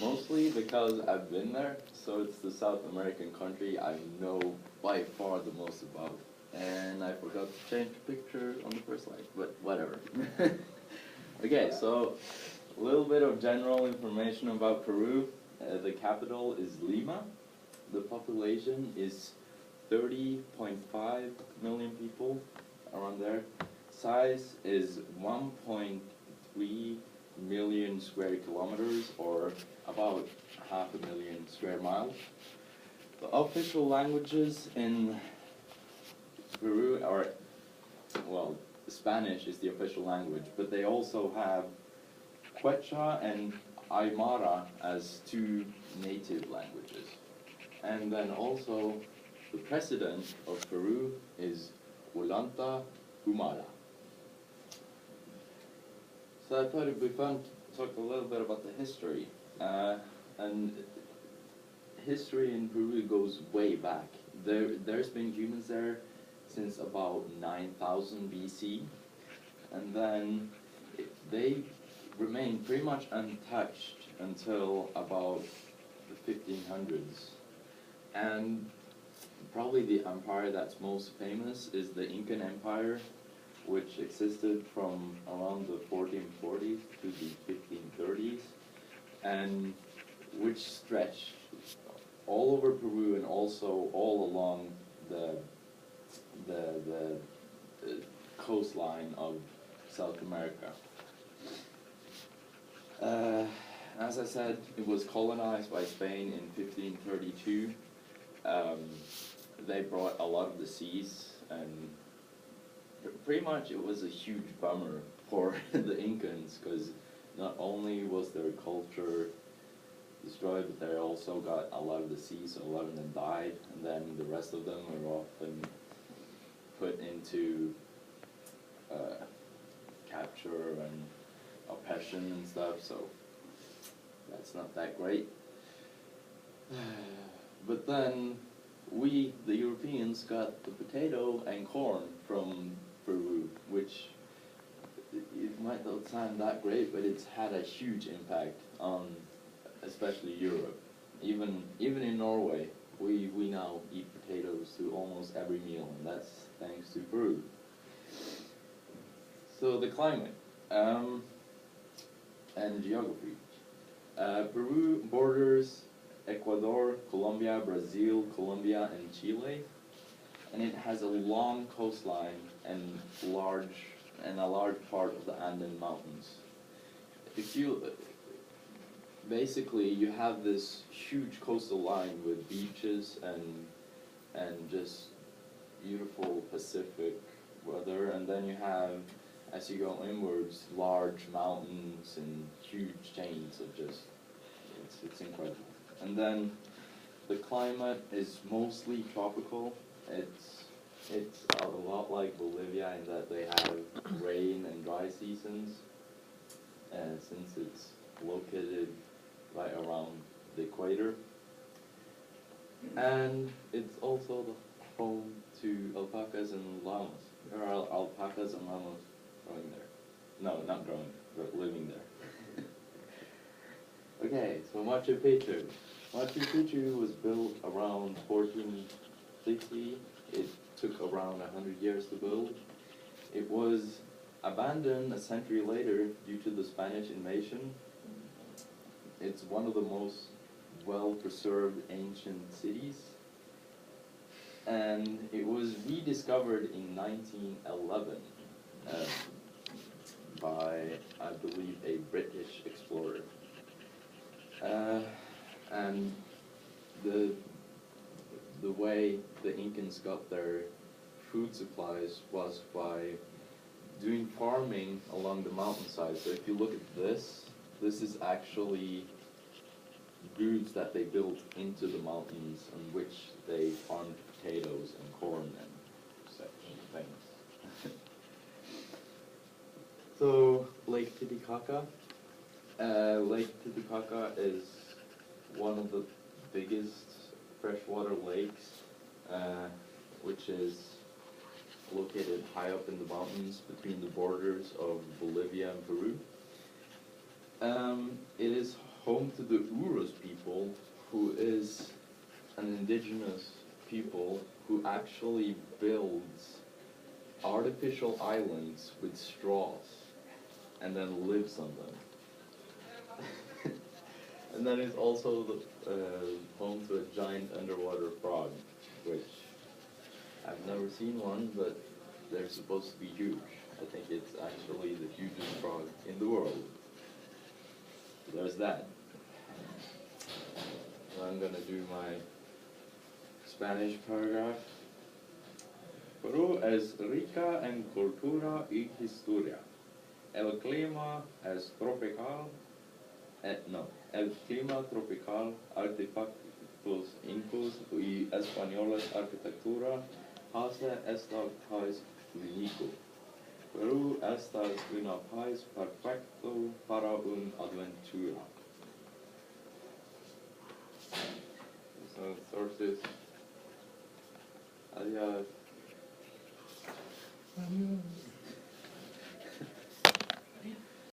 Mostly because I've been there, so it's the South American country I know by far the most about. And I forgot to change the picture on the first slide, but whatever. Okay, so a little bit of general information about Peru. The capital is Lima. The population is 30.5 million people, around there. Size is 1.3 million square kilometers, or about 500,000 square miles. The official languages in Peru are, well, Spanish is the official language, but they also have Quechua and Aymara as two native languages. And then also, the president of Peru is Ollanta Humala. So I thought it'd be fun to talk a little bit about the history. And history in Peru goes way back. There's been humans there since about 9,000 BC. And then they remained pretty much untouched until about the 1500s. And probably the empire that's most famous is the Incan Empire, which existed from around the 1440s to the 1530s, and which stretched all over Peru and also all along the coastline of South America. As I said, it was colonized by Spain in 1532. They brought a lot of the seas, and pretty much it was a huge bummer for the Incans, because not only was their culture destroyed, but they also got a lot of the seas, so a lot of them died, and then the rest of them were often put into capture and oppression and stuff, so that's not that great. But then we, the Europeans, got the potato and corn from Peru, which it might not sound that great, but it's had a huge impact on especially Europe. Even in Norway, we now eat potatoes to almost every meal, and that's thanks to Peru. So the climate and geography. Peru borders Ecuador, Colombia, Brazil, Colombia, and Chile, and it has a long coastline and a large part of the Andean Mountains. Basically you have this huge coastal line with beaches and just beautiful Pacific weather, and then you have, as you go inwards, large mountains and huge chains of just, it's incredible. And then the climate is mostly tropical. It's a lot like Bolivia in that they have rain and dry seasons, and since it's located right around the equator. And it's also the home to alpacas and llamas. There are alpacas and llamas growing there. No, not growing, but living there. Okay, so Machu Picchu. Machu Picchu was built around 1460. It took around 100 years to build. It was abandoned a century later due to the Spanish invasion. It's one of the most well-preserved ancient cities. And it was rediscovered in 1911 by, I believe, a British explorer. And the way the Incans got their food supplies was by doing farming along the mountainside. So if you look at this is actually routes that they built into the mountains on which they farmed potatoes and corn and such things. So Lake Titicaca. Lake Titicaca is one of the biggest freshwater lakes, which is located high up in the mountains between the borders of Bolivia and Peru. It is home to the Urus people, who is an indigenous people who actually builds artificial islands with straws and then lives on them. And then it's also the home to a giant underwater frog, which I've never seen one, but they're supposed to be huge. I think it's actually the hugest frog in the world. So there's that. And I'm gonna do my Spanish paragraph. Peru es rica en cultura y historia. El clima es tropical. El clima tropical, artefactos incas y españoles, arquitectura, hace este país único. Perú es un país perfecto para una aventura. So sources. Adiós. Adiós.